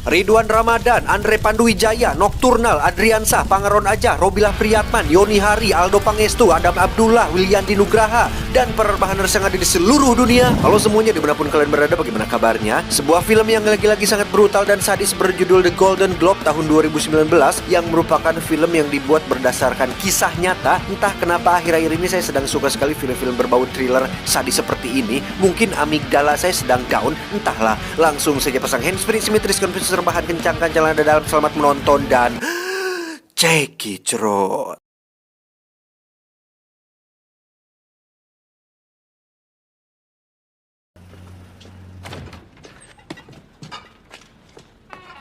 Ridwan Ramadan, Andre Panduwijaya, Nocturnal, Adriansah, Pangaron Aja, Robilah Priyatman, Yoni Hari, Aldo Pangestu, Adam Abdullah, Williandi Nugraha, dan para rebahaners yang ada di seluruh dunia. Halo semuanya, dimanapun kalian berada, bagaimana kabarnya? Sebuah film yang lagi-lagi sangat brutal dan sadis berjudul The Golden Globe tahun 2019 yang merupakan film yang dibuat berdasarkan kisah nyata. Entah kenapa akhir-akhir ini saya sedang suka sekali film-film berbau thriller sadis seperti ini. Mungkin amigdala saya sedang down, entahlah. Langsung saja pasang handsfree, simetris, konfus, rebahan, kencang-kencang ada dalam. Selamat menonton dan cekicrot.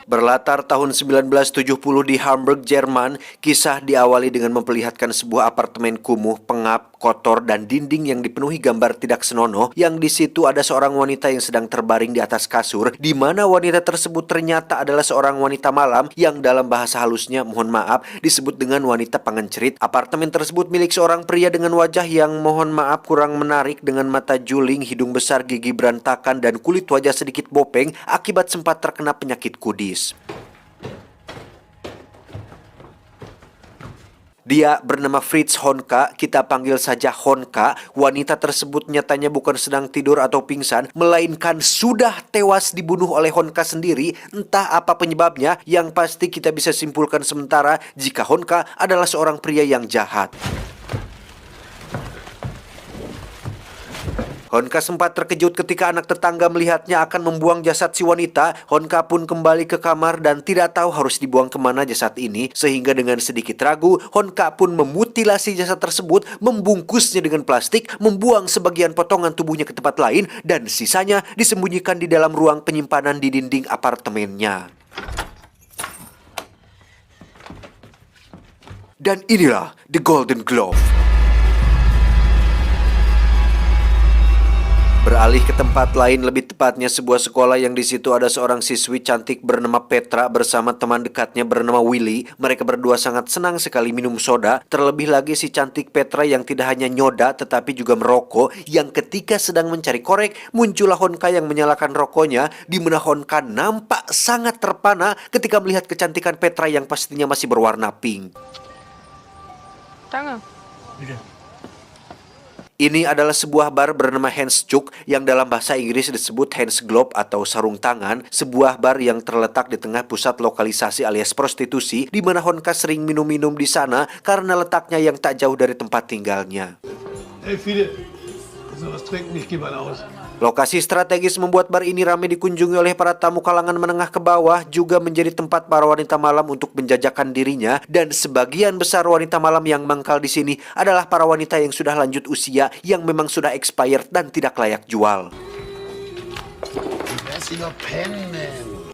Berlatar tahun 1970 di Hamburg, Jerman, kisah diawali dengan memperlihatkan sebuah apartemen kumuh, pengap, kotor, dan dinding yang dipenuhi gambar tidak senonoh, yang di situ ada seorang wanita yang sedang terbaring di atas kasur, di mana wanita tersebut ternyata adalah seorang wanita malam yang dalam bahasa halusnya, mohon maaf, disebut dengan wanita pengencerit. Apartemen tersebut milik seorang pria dengan wajah yang mohon maaf kurang menarik, dengan mata juling, hidung besar, gigi berantakan, dan kulit wajah sedikit bopeng akibat sempat terkena penyakit kudis. Dia bernama Fritz Honka, kita panggil saja Honka. Wanita tersebut nyatanya bukan sedang tidur atau pingsan, melainkan sudah tewas dibunuh oleh Honka sendiri. Entah apa penyebabnya, yang pasti kita bisa simpulkan sementara jika Honka adalah seorang pria yang jahat. Honka sempat terkejut ketika anak tetangga melihatnya akan membuang jasad si wanita. Honka pun kembali ke kamar dan tidak tahu harus dibuang kemana jasad ini. Sehingga dengan sedikit ragu, Honka pun memutilasi jasad tersebut, membungkusnya dengan plastik, membuang sebagian potongan tubuhnya ke tempat lain, dan sisanya disembunyikan di dalam ruang penyimpanan di dinding apartemennya. Dan inilah The Golden Globe. Beralih ke tempat lain, lebih tepatnya sebuah sekolah yang di situ ada seorang siswi cantik bernama Petra bersama teman dekatnya bernama Willy. Mereka berdua sangat senang sekali minum soda. Terlebih lagi si cantik Petra yang tidak hanya nyoda tetapi juga merokok, yang ketika sedang mencari korek, muncullah Honka yang menyalakan rokoknya, di mana Honka nampak sangat terpana ketika melihat kecantikan Petra yang pastinya masih berwarna pink. Danke. Ini adalah sebuah bar bernama Hans Cuk yang dalam bahasa Inggris disebut Hans Globe atau sarung tangan, sebuah bar yang terletak di tengah pusat lokalisasi alias prostitusi, di mana Honka sering minum-minum di sana karena letaknya yang tak jauh dari tempat tinggalnya. Hey, Fide, sowas trinken, ich geh mal aus. Lokasi strategis membuat bar ini ramai dikunjungi oleh para tamu kalangan menengah ke bawah, juga menjadi tempat para wanita malam untuk menjajakan dirinya, dan sebagian besar wanita malam yang mangkal di sini adalah para wanita yang sudah lanjut usia, yang memang sudah expired dan tidak layak jual.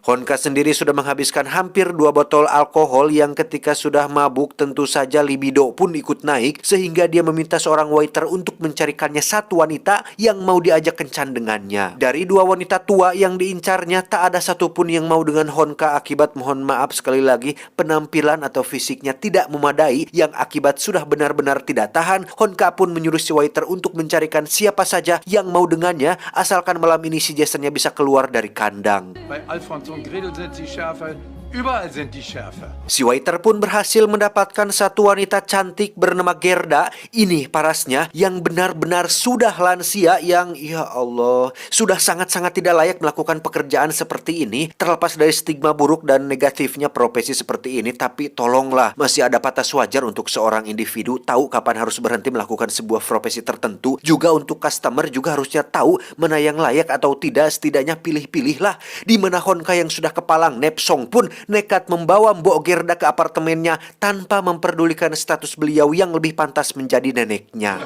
Honka sendiri sudah menghabiskan hampir 2 botol alkohol, yang ketika sudah mabuk tentu saja libido pun ikut naik, sehingga dia meminta seorang waiter untuk mencarikannya satu wanita yang mau diajak kencan dengannya. Dari 2 wanita tua yang diincarnya, tak ada satupun yang mau dengan Honka akibat, mohon maaf sekali lagi, penampilan atau fisiknya tidak memadai, yang akibat sudah benar-benar tidak tahan, Honka pun menyuruh si waiter untuk mencarikan siapa saja yang mau dengannya, asalkan malam ini si Jasonnya bisa keluar dari kandang. Bei Alfons und Gretel sind die Schärfe, überall sind die Schärfe. Si waiter pun berhasil mendapatkan satu wanita cantik bernama Gerda. Ini parasnya, yang benar-benar sudah lansia, yang ya Allah, sudah sangat-sangat tidak layak melakukan pekerjaan seperti ini. Terlepas dari stigma buruk dan negatifnya profesi seperti ini, tapi tolonglah, masih ada batas wajar untuk seorang individu tahu kapan harus berhenti melakukan sebuah profesi tertentu. Juga untuk customer juga harusnya tahu mana yang layak atau tidak, setidaknya pilih-pilihlah. Di mana Honka yang sudah kepalang nepsong pun nekat membawa Mbok Gerda ke apartemennya tanpa memperdulikan status beliau yang lebih pantas menjadi neneknya.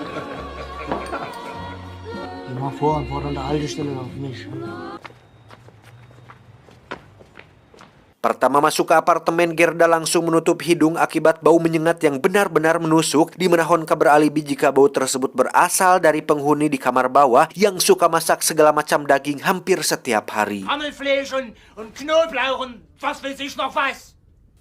Pertama masuk ke apartemen, Gerda langsung menutup hidung akibat bau menyengat yang benar-benar menusuk, di mana Honka beralibi jika bau tersebut berasal dari penghuni di kamar bawah yang suka masak segala macam daging hampir setiap hari. Hammelfleisch und Knoblauch und was weiß ich noch was.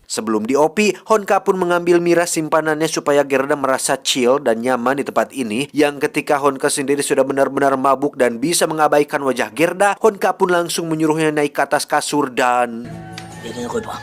Sebelum diopi, Honka pun mengambil miras simpanannya supaya Gerda merasa chill dan nyaman di tempat ini. Yang ketika Honka sendiri sudah benar-benar mabuk dan bisa mengabaikan wajah Gerda, Honka pun langsung menyuruhnya naik ke atas kasur dan Wir gehen rüber.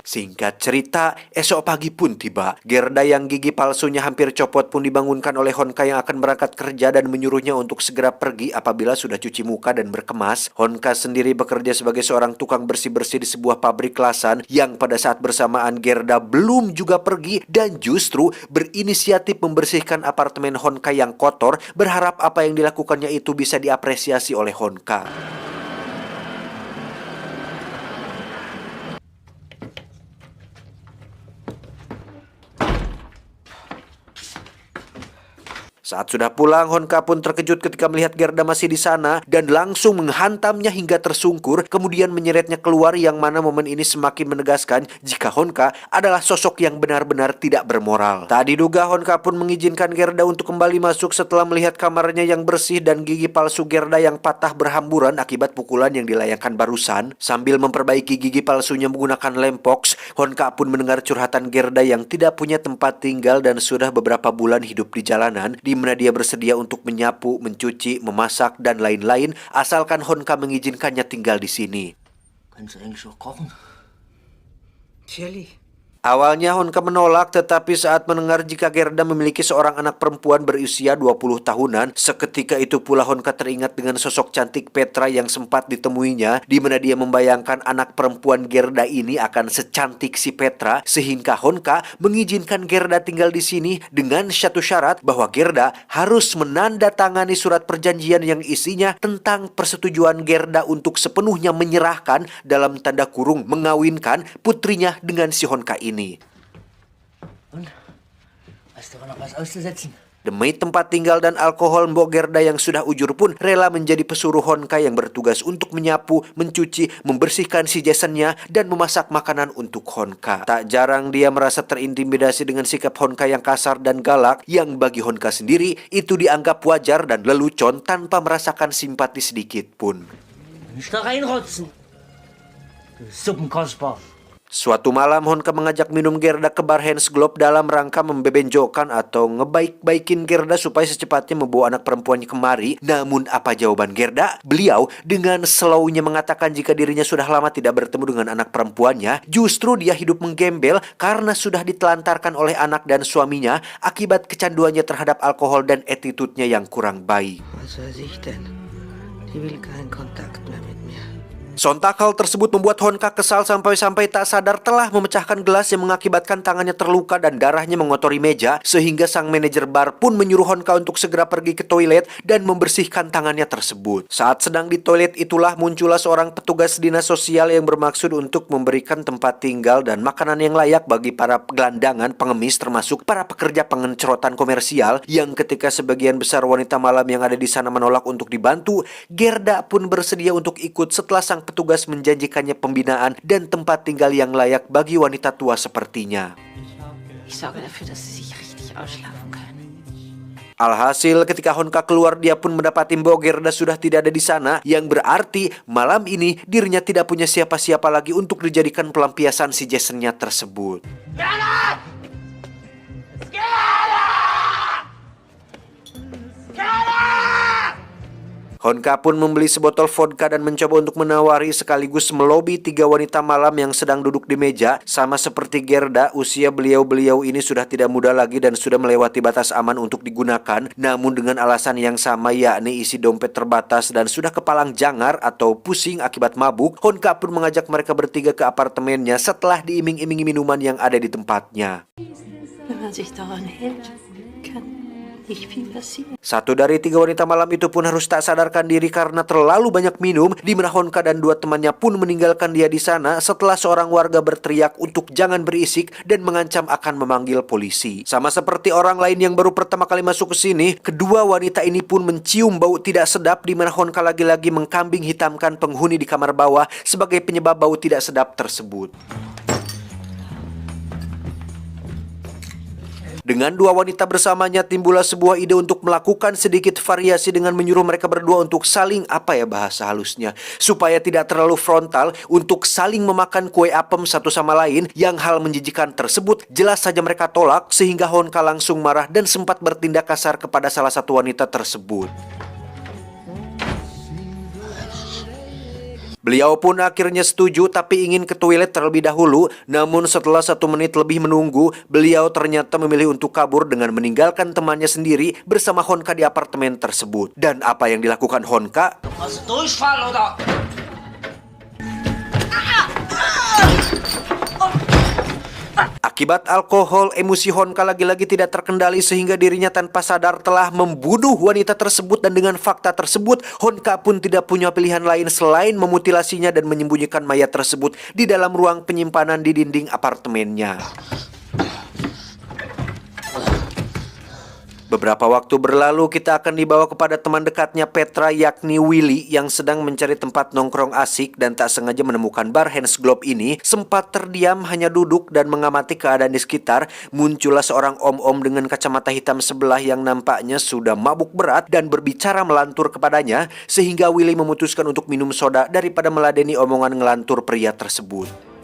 Singkat cerita, esok pagi pun tiba. Gerda yang gigi palsunya hampir copot pun dibangunkan oleh Honka yang akan berangkat kerja dan menyuruhnya untuk segera pergi apabila sudah cuci muka dan berkemas. Honka sendiri bekerja sebagai seorang tukang bersih-bersih di sebuah pabrik kelasan yang pada saat bersamaan Gerda belum juga pergi dan justru berinisiatif membersihkan apartemen Honka yang kotor, berharap apa yang dilakukannya itu bisa diapresiasi oleh Honka. Saat sudah pulang, Honka pun terkejut ketika melihat Gerda masih di sana dan langsung menghantamnya hingga tersungkur, kemudian menyeretnya keluar, yang mana momen ini semakin menegaskan jika Honka adalah sosok yang benar-benar tidak bermoral. Tak diduga, Honka pun mengizinkan Gerda untuk kembali masuk setelah melihat kamarnya yang bersih dan gigi palsu Gerda yang patah berhamburan akibat pukulan yang dilayangkan barusan. Sambil memperbaiki gigi palsunya menggunakan lem box, Honka pun mendengar curhatan Gerda yang tidak punya tempat tinggal dan sudah beberapa bulan hidup di jalanan, di mana dia bersedia untuk menyapu, mencuci, memasak, dan lain-lain asalkan Honka mengizinkannya tinggal di sini. Kannst du eigentlich auch kochen? Natürlich. Awalnya Honka menolak, tetapi saat mendengar jika Gerda memiliki seorang anak perempuan berusia 20 tahunan, seketika itu pula Honka teringat dengan sosok cantik Petra yang sempat ditemuinya, di mana dia membayangkan anak perempuan Gerda ini akan secantik si Petra, sehingga Honka mengizinkan Gerda tinggal di sini dengan satu syarat bahwa Gerda harus menandatangani surat perjanjian yang isinya tentang persetujuan Gerda untuk sepenuhnya menyerahkan dalam tanda kurung mengawinkan putrinya dengan si Honka ini. Und? Hast du noch was auszusetzen? Demi tempat tinggal dan alkohol, Mbok Gerda yang sudah ujur pun rela menjadi pesuruh Honka yang bertugas untuk menyapu, mencuci, membersihkan si Jasonnya, dan memasak makanan untuk Honka. Tak jarang dia merasa terintimidasi dengan sikap Honka yang kasar dan galak, yang bagi Honka sendiri itu dianggap wajar dan lelucon tanpa merasakan simpati sedikit pun. Nicht da reinrotzen. Du Suppenkasper. Suatu malam Honka mengajak minum Gerda ke bar Hans Globe dalam rangka membebenjokan atau ngebaik-baikin Gerda supaya secepatnya membawa anak perempuannya kemari. Namun apa jawaban Gerda? Beliau dengan slownya mengatakan jika dirinya sudah lama tidak bertemu dengan anak perempuannya. Justru dia hidup menggembel karena sudah ditelantarkan oleh anak dan suaminya akibat kecanduannya terhadap alkohol dan attitude-nya yang kurang baik. Was weiß ich denn? Die will keinen Kontakt mehr mit mir. Sontak hal tersebut membuat Honka kesal sampai-sampai tak sadar telah memecahkan gelas yang mengakibatkan tangannya terluka dan darahnya mengotori meja, sehingga sang manajer bar pun menyuruh Honka untuk segera pergi ke toilet dan membersihkan tangannya tersebut. Saat sedang di toilet itulah muncullah seorang petugas dinas sosial yang bermaksud untuk memberikan tempat tinggal dan makanan yang layak bagi para gelandangan pengemis termasuk para pekerja pengencerotan komersial, yang ketika sebagian besar wanita malam yang ada di sana menolak untuk dibantu, Gerda pun bersedia untuk ikut setelah sang petugas menjanjikannya pembinaan dan tempat tinggal yang layak bagi wanita tua sepertinya. Ich sorge dafür, dass sie sich richtig ausschlafen können. Alhasil ketika Honka keluar, dia pun mendapati Mbok Gerda sudah tidak ada di sana, yang berarti malam ini dirinya tidak punya siapa-siapa lagi untuk dijadikan pelampiasan si Jasonnya tersebut. Gerda! Gerda! Gerda! Honka pun membeli sebotol vodka dan mencoba untuk menawari sekaligus melobi 3 wanita malam yang sedang duduk di meja. Sama seperti Gerda, usia beliau-beliau ini sudah tidak muda lagi dan sudah melewati batas aman untuk digunakan. Namun dengan alasan yang sama, yakni isi dompet terbatas dan sudah kepalang jangar atau pusing akibat mabuk, Honka pun mengajak mereka bertiga ke apartemennya setelah diiming-imingi minuman yang ada di tempatnya. Wenn man sich daran hält, kann nicht viel passieren. Satu dari 3 wanita malam itu pun harus tak sadarkan diri karena terlalu banyak minum, di mana Honka dan 2 temannya pun meninggalkan dia di sana setelah seorang warga berteriak untuk jangan berisik dan mengancam akan memanggil polisi. Sama seperti orang lain yang baru pertama kali masuk ke sini, kedua wanita ini pun mencium bau tidak sedap, di mana Honka lagi-lagi mengkambing hitamkan penghuni di kamar bawah sebagai penyebab bau tidak sedap tersebut. Dengan 2 wanita bersamanya, timbullah sebuah ide untuk melakukan sedikit variasi dengan menyuruh mereka berdua untuk saling, bahasa halusnya, supaya tidak terlalu frontal, untuk saling memakan kue apem satu sama lain, yang hal menjijikan tersebut jelas saja mereka tolak, sehingga Honka langsung marah dan sempat bertindak kasar kepada salah satu wanita tersebut. Beliau pun akhirnya setuju tapi ingin ke toilet terlebih dahulu. Namun setelah 1 menit lebih menunggu, beliau ternyata memilih untuk kabur dengan meninggalkan temannya sendiri bersama Honka di apartemen tersebut. Dan apa yang dilakukan Honka? Hast du Durchfall oder? Akibat alkohol, emosi Honka lagi-lagi tidak terkendali sehingga dirinya tanpa sadar telah membunuh wanita tersebut. Dan dengan fakta tersebut, Honka pun tidak punya pilihan lain selain memutilasinya dan menyembunyikan mayat tersebut di dalam ruang penyimpanan di dinding apartemennya. Beberapa waktu berlalu, kita akan dibawa kepada teman dekatnya Petra, yakni Willy, yang sedang mencari tempat nongkrong asik dan tak sengaja menemukan bar Hans Globe ini. Sempat terdiam, hanya duduk dan mengamati keadaan di sekitar. Muncullah seorang om-om dengan kacamata hitam sebelah yang nampaknya sudah mabuk berat dan berbicara melantur kepadanya, sehingga Willy memutuskan untuk minum soda daripada meladeni omongan ngelantur pria tersebut.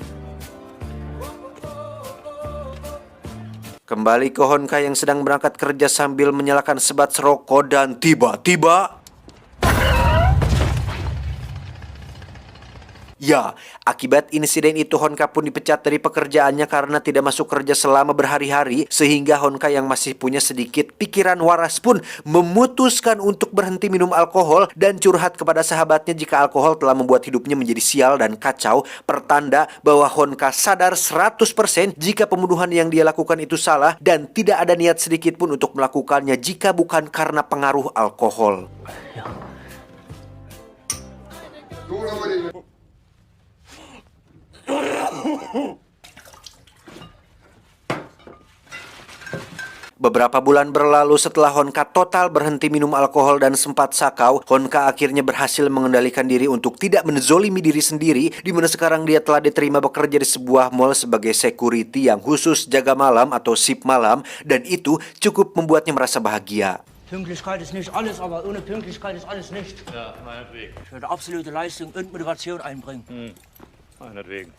Kembali ke Honka yang sedang berangkat kerja sambil menyalakan sebat rokok dan tiba-tiba... Ya, akibat insiden itu Honka pun dipecat dari pekerjaannya karena tidak masuk kerja selama berhari-hari, sehingga Honka yang masih punya sedikit pikiran waras pun memutuskan untuk berhenti minum alkohol dan curhat kepada sahabatnya jika alkohol telah membuat hidupnya menjadi sial dan kacau, pertanda bahwa Honka sadar 100% jika pembunuhan yang dia lakukan itu salah dan tidak ada niat sedikit pun untuk melakukannya jika bukan karena pengaruh alkohol. Beberapa bulan berlalu setelah Honka total berhenti minum alkohol dan sempat sakau, Honka akhirnya berhasil mengendalikan diri untuk tidak menzolimi diri sendiri, di mana sekarang dia telah diterima bekerja di sebuah mall sebagai security yang khusus jaga malam atau shift malam, dan itu cukup membuatnya merasa bahagia. Pünktlichkeit ist nicht alles, aber ohne Pünktlichkeit ist alles nicht. Ja, meinetwegen. Ich würde absolute Leistung und Motivation einbringen. Meinetwegen.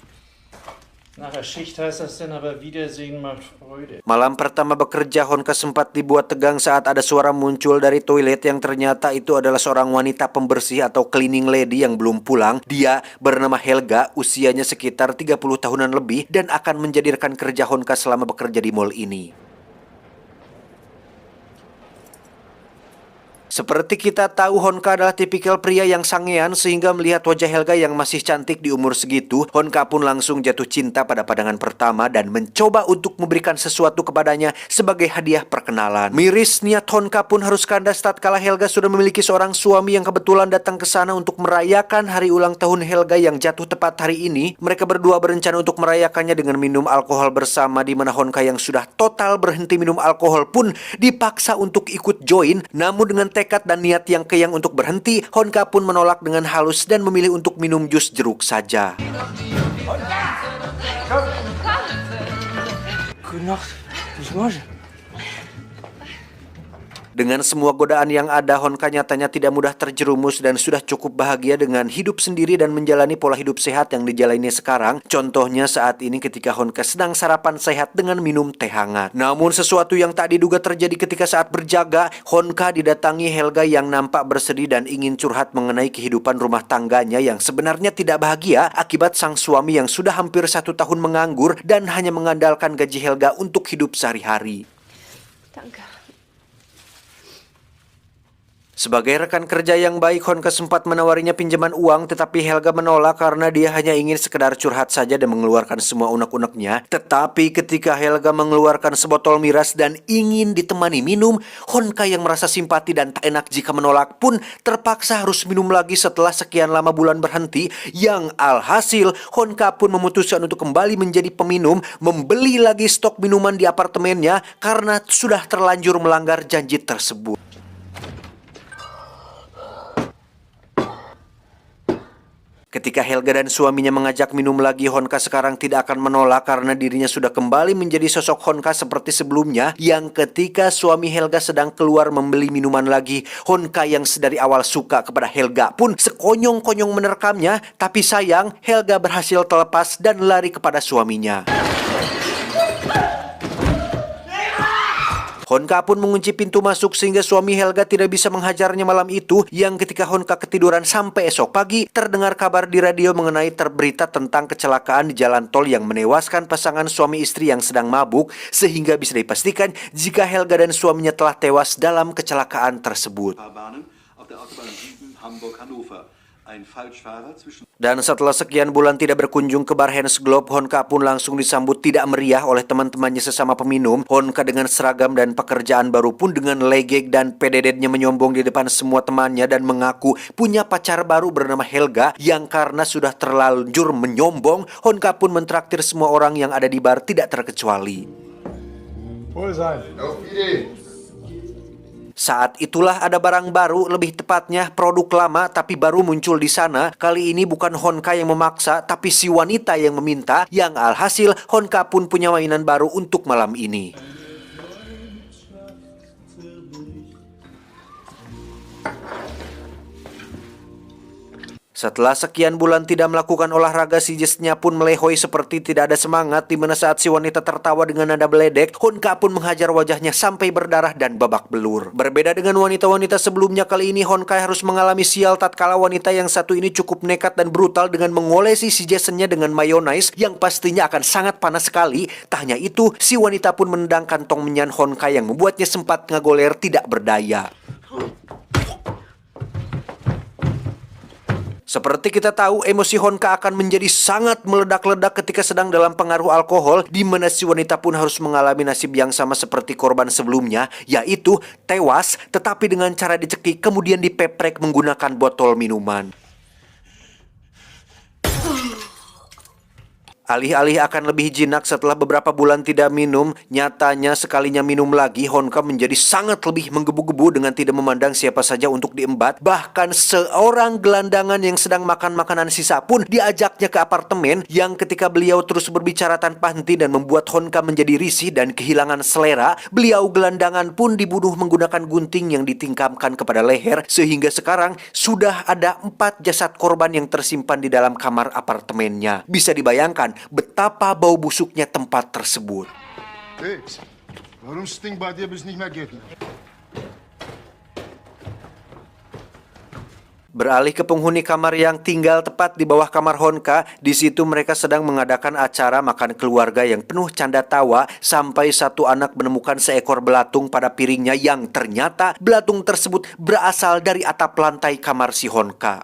Nach der Schicht heißt das dann aber Wiedersehen macht Freude. Malam pertama bekerja, Honka sempat dibuat tegang saat ada suara muncul dari toilet yang ternyata itu adalah seorang wanita pembersih atau cleaning lady yang belum pulang. Dia bernama Helga, usianya sekitar 30 tahunan lebih dan akan menjadi rekan kerja Honka selama bekerja di mall ini. Seperti kita tahu, Honka adalah tipikal pria yang sangean, sehingga melihat wajah Helga yang masih cantik di umur segitu, Honka pun langsung jatuh cinta pada pandangan pertama dan mencoba untuk memberikan sesuatu kepadanya sebagai hadiah perkenalan. Miris niat Honka pun harus kandas tatkala Helga sudah memiliki seorang suami yang kebetulan datang ke sana untuk merayakan hari ulang tahun Helga yang jatuh tepat hari ini. Mereka berdua berencana untuk merayakannya dengan minum alkohol bersama, di mana Honka yang sudah total berhenti minum alkohol pun dipaksa untuk ikut join. Namun dengan tekad dan niat yang keyang untuk berhenti, Honka pun menolak dengan halus dan memilih untuk minum jus jeruk saja. Gute Nacht. Bis morgen. Dengan semua godaan yang ada, Honka nyatanya tidak mudah terjerumus dan sudah cukup bahagia dengan hidup sendiri dan menjalani pola hidup sehat yang dijalani sekarang. Contohnya saat ini ketika Honka sedang sarapan sehat dengan minum teh hangat. Namun sesuatu yang tak diduga terjadi ketika saat berjaga, Honka didatangi Helga yang nampak bersedih dan ingin curhat mengenai kehidupan rumah tangganya yang sebenarnya tidak bahagia akibat sang suami yang sudah hampir 1 tahun menganggur dan hanya mengandalkan gaji Helga untuk hidup sehari-hari. Danke. Sebagai rekan kerja yang baik, Honka sempat menawarinya pinjaman uang, tetapi Helga menolak karena dia hanya ingin sekedar curhat saja dan mengeluarkan semua unek-uneknya. Tetapi ketika Helga mengeluarkan sebotol miras dan ingin ditemani minum, Honka yang merasa simpati dan tak enak jika menolak pun terpaksa harus minum lagi setelah sekian lama bulan berhenti. Yang alhasil, Honka pun memutuskan untuk kembali menjadi peminum, membeli lagi stok minuman di apartemennya karena sudah terlanjur melanggar janji tersebut. Ketika Helga dan suaminya mengajak minum lagi, Honka sekarang tidak akan menolak karena dirinya sudah kembali menjadi sosok Honka seperti sebelumnya, yang ketika suami Helga sedang keluar membeli minuman lagi, Honka yang sedari awal suka kepada Helga pun sekonyong-konyong menerkamnya, tapi sayang Helga berhasil terlepas dan lari kepada suaminya. Honka pun mengunci pintu masuk sehingga suami Helga tidak bisa menghajarnya malam itu, yang ketika Honka ketiduran sampai esok pagi, terdengar kabar di radio mengenai berita tentang kecelakaan di jalan tol yang menewaskan pasangan suami istri yang sedang mabuk, sehingga bisa dipastikan jika Helga dan suaminya telah tewas dalam kecelakaan tersebut. Dan setelah sekian bulan tidak berkunjung ke bar Hans Globe, Honka pun langsung disambut tidak meriah oleh teman-temannya sesama peminum. Honka dengan seragam dan pekerjaan baru pun dengan legek dan pededetnya menyombong di depan semua temannya dan mengaku punya pacar baru bernama Helga, yang karena sudah terlanjur menyombong, Honka pun mentraktir semua orang yang ada di bar tidak terkecuali. Saat itulah ada barang baru, lebih tepatnya produk lama tapi baru muncul di sana. Kali ini bukan Honka yang memaksa, tapi si wanita yang meminta, yang alhasil Honka pun punya mainan baru untuk malam ini. Setelah sekian bulan tidak melakukan olahraga, si Jesnya pun melehoi seperti tidak ada semangat, di mana saat si wanita tertawa dengan nada beledek, Honka pun menghajar wajahnya sampai berdarah dan babak belur. Berbeda dengan wanita-wanita sebelumnya, kali ini Honka harus mengalami sial tatkala wanita yang satu ini cukup nekat dan brutal dengan mengolesi si Jasonnya dengan mayonnaise yang pastinya akan sangat panas sekali. Tak hanya itu, si wanita pun menendang kantong menyan Honka yang membuatnya sempat ngagoler tidak berdaya. Seperti kita tahu, emosi Honka akan menjadi sangat meledak-ledak ketika sedang dalam pengaruh alkohol, di mana si wanita pun harus mengalami nasib yang sama seperti korban sebelumnya, yaitu tewas tetapi dengan cara dicekik kemudian dipeprek menggunakan botol minuman. Alih-alih akan lebih jinak setelah beberapa bulan tidak minum, nyatanya sekalinya minum lagi, Honka menjadi sangat lebih menggebu-gebu dengan tidak memandang siapa saja untuk diembat. Bahkan seorang gelandangan yang sedang makan makanan sisa pun diajaknya ke apartemen, yang ketika beliau terus berbicara tanpa henti dan membuat Honka menjadi risih dan kehilangan selera, beliau gelandangan pun dibunuh menggunakan gunting yang ditingkamkan kepada leher, sehingga sekarang sudah ada 4 jasad korban yang tersimpan di dalam kamar apartemennya. Bisa dibayangkan betapa bau busuknya tempat tersebut. Hey, warum stinkt bei dir bis nicht mehr geht? Beralih ke penghuni kamar yang tinggal tepat di bawah kamar Honka, di situ mereka sedang mengadakan acara makan keluarga yang penuh canda tawa, sampai satu anak menemukan seekor belatung pada piringnya yang ternyata belatung tersebut berasal dari atap lantai kamar si Honka.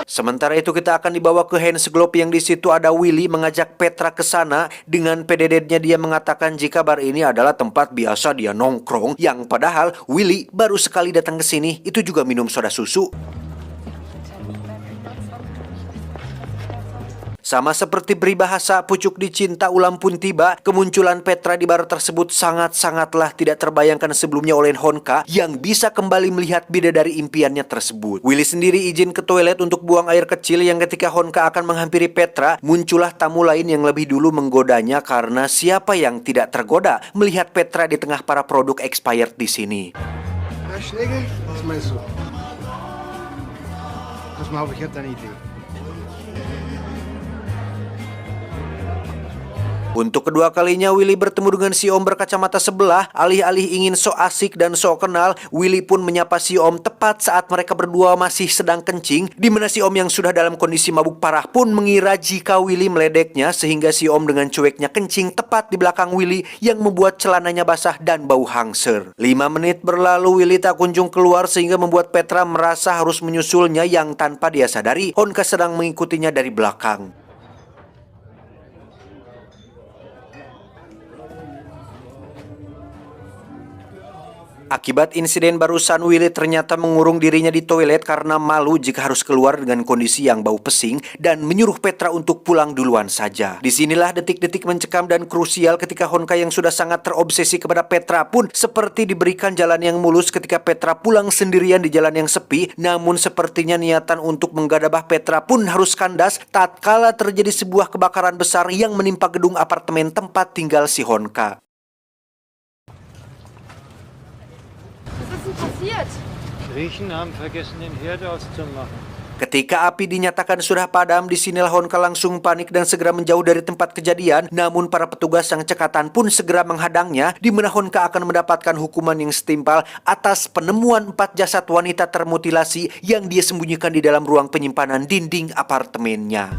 Sementara itu kita akan dibawa ke Hans Globe yang di situ ada Willy mengajak Petra ke sana. Dengan pededetnya dia mengatakan jika bar ini adalah tempat biasa dia nongkrong, yang padahal Willy baru sekali datang ke sini, itu juga minum soda susu. Sama seperti peribahasa pucuk dicinta ulam pun tiba, kemunculan Petra di bar tersebut sangat-sangatlah tidak terbayangkan sebelumnya oleh Honka yang bisa kembali melihat bidadari impiannya tersebut. Willy sendiri izin ke toilet untuk buang air kecil, yang ketika Honka akan menghampiri Petra, muncullah tamu lain yang lebih dulu menggodanya, karena siapa yang tidak tergoda melihat Petra di tengah para produk expired di sini. Herr Schlegel, was meinst du? Pass mal auf, ich hab da eine Idee. Untuk kedua kalinya Willy bertemu dengan si Om berkacamata sebelah. Alih-alih ingin so asik dan so kenal, Willy pun menyapa si Om tepat saat mereka berdua masih sedang kencing, di mana si Om yang sudah dalam kondisi mabuk parah pun mengira jika Willy meledeknya, sehingga si Om dengan cueknya kencing tepat di belakang Willy yang membuat celananya basah dan bau hangser. 5 menit berlalu, Willy tak kunjung keluar sehingga membuat Petra merasa harus menyusulnya, yang tanpa dia sadari Honka sedang mengikutinya dari belakang. Akibat insiden barusan, Willy ternyata mengurung dirinya di toilet karena malu jika harus keluar dengan kondisi yang bau pesing, dan menyuruh Petra untuk pulang duluan saja. Disinilah detik-detik mencekam dan krusial ketika Honka yang sudah sangat terobsesi kepada Petra pun seperti diberikan jalan yang mulus ketika Petra pulang sendirian di jalan yang sepi. Namun sepertinya niatan untuk menggadabah Petra pun harus kandas tatkala terjadi sebuah kebakaran besar yang menimpa gedung apartemen tempat tinggal si Honka. Was ist denn passiert? Griechen haben vergessen, den Herd auszumachen. Ketika api dinyatakan sudah padam, disinilah Honka langsung panik dan segera menjauh dari tempat kejadian. Namun para petugas yang cekatan pun segera menghadangnya, di mana Honka akan mendapatkan hukuman yang setimpal atas penemuan 4 jasad wanita termutilasi yang dia sembunyikan di dalam ruang penyimpanan dinding apartemennya.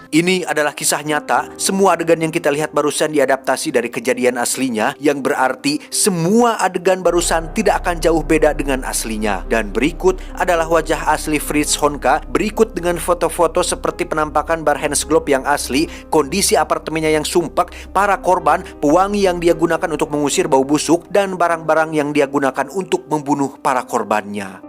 Ini adalah kisah nyata. Semua adegan yang kita lihat barusan diadaptasi dari kejadian aslinya, yang berarti semua adegan barusan tidak akan jauh beda dengan aslinya. Dan berikut adalah wajah asli Fritz Honka, berikut dengan foto-foto seperti penampakan bar Hansglob yang asli, kondisi apartemennya yang sumpek, para korban, pewangi yang dia gunakan untuk mengusir bau busuk, dan barang-barang yang dia gunakan untuk membunuh para korbannya.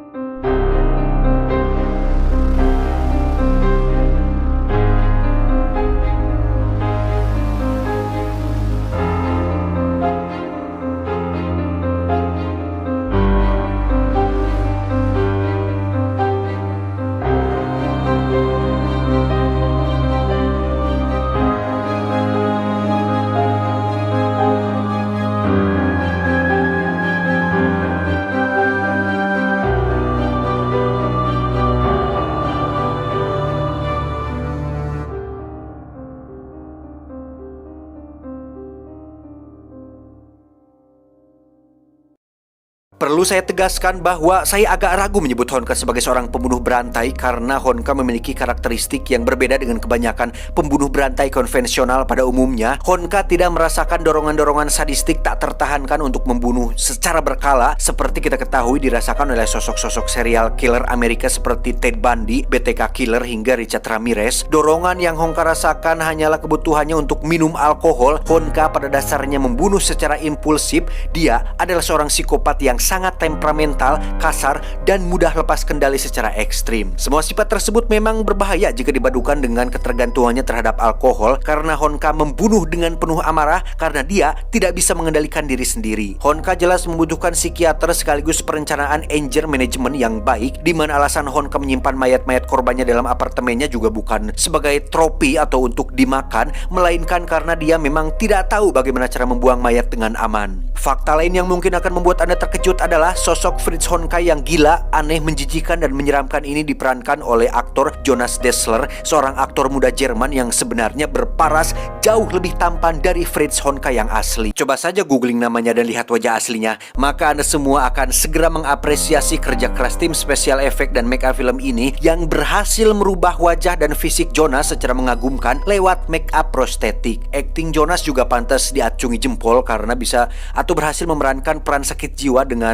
Perlu saya tegaskan bahwa saya agak ragu menyebut Honka sebagai seorang pembunuh berantai karena Honka memiliki karakteristik yang berbeda dengan kebanyakan pembunuh berantai konvensional pada umumnya. Honka tidak merasakan dorongan-dorongan sadistik tak tertahankan untuk membunuh secara berkala seperti kita ketahui dirasakan oleh sosok-sosok serial killer Amerika seperti Ted Bundy, BTK Killer hingga Richard Ramirez. Dorongan yang Honka rasakan hanyalah kebutuhannya untuk minum alkohol. Honka pada dasarnya membunuh secara impulsif. Dia adalah seorang psikopat yang sangat temperamental, kasar, dan mudah lepas kendali secara ekstrim. Semua sifat tersebut memang berbahaya jika dipadukan dengan ketergantungannya terhadap alkohol, karena Honka membunuh dengan penuh amarah karena dia tidak bisa mengendalikan diri sendiri. Honka jelas membutuhkan psikiater sekaligus perencanaan anger management yang baik, di mana alasan Honka menyimpan mayat-mayat korbannya dalam apartemennya juga bukan sebagai trofi atau untuk dimakan, melainkan karena dia memang tidak tahu bagaimana cara membuang mayat dengan aman. Fakta lain yang mungkin akan membuat Anda terkejut adalah sosok Fritz Honka yang gila, aneh, menjijikan, dan menyeramkan ini diperankan oleh aktor Jonas Dessler, seorang aktor muda Jerman yang sebenarnya berparas jauh lebih tampan dari Fritz Honka yang asli. Coba saja googling namanya dan lihat wajah aslinya, maka Anda semua akan segera mengapresiasi kerja keras tim special effect dan make up film ini yang berhasil merubah wajah dan fisik Jonas secara mengagumkan lewat make up prostetik. Acting Jonas juga pantas diacungi jempol karena bisa atau berhasil memerankan peran sakit jiwa dengan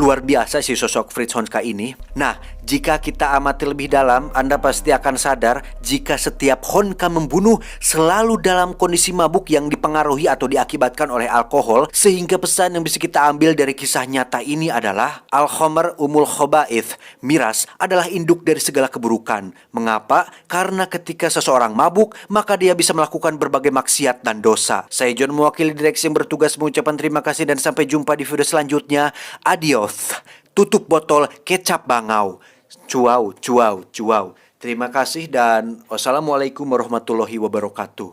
luar biasa si sosok Fritz Honka ini. Nah, jika kita amati lebih dalam, Anda pasti akan sadar jika setiap Honka membunuh selalu dalam kondisi mabuk yang dipengaruhi atau diakibatkan oleh alkohol, sehingga pesan yang bisa kita ambil dari kisah nyata ini adalah Al-Khamr Umul Khaba'ith, miras adalah induk dari segala keburukan. Mengapa? Karena ketika seseorang mabuk, maka dia bisa melakukan berbagai maksiat dan dosa. Saya John, mewakili direksi yang bertugas mengucapkan terima kasih dan sampai jumpa di video selanjutnya. Adios. Tutup botol kecap bangau. Cuau, cuau, cuau. Terima kasih dan wassalamualaikum warahmatullahi wabarakatuh.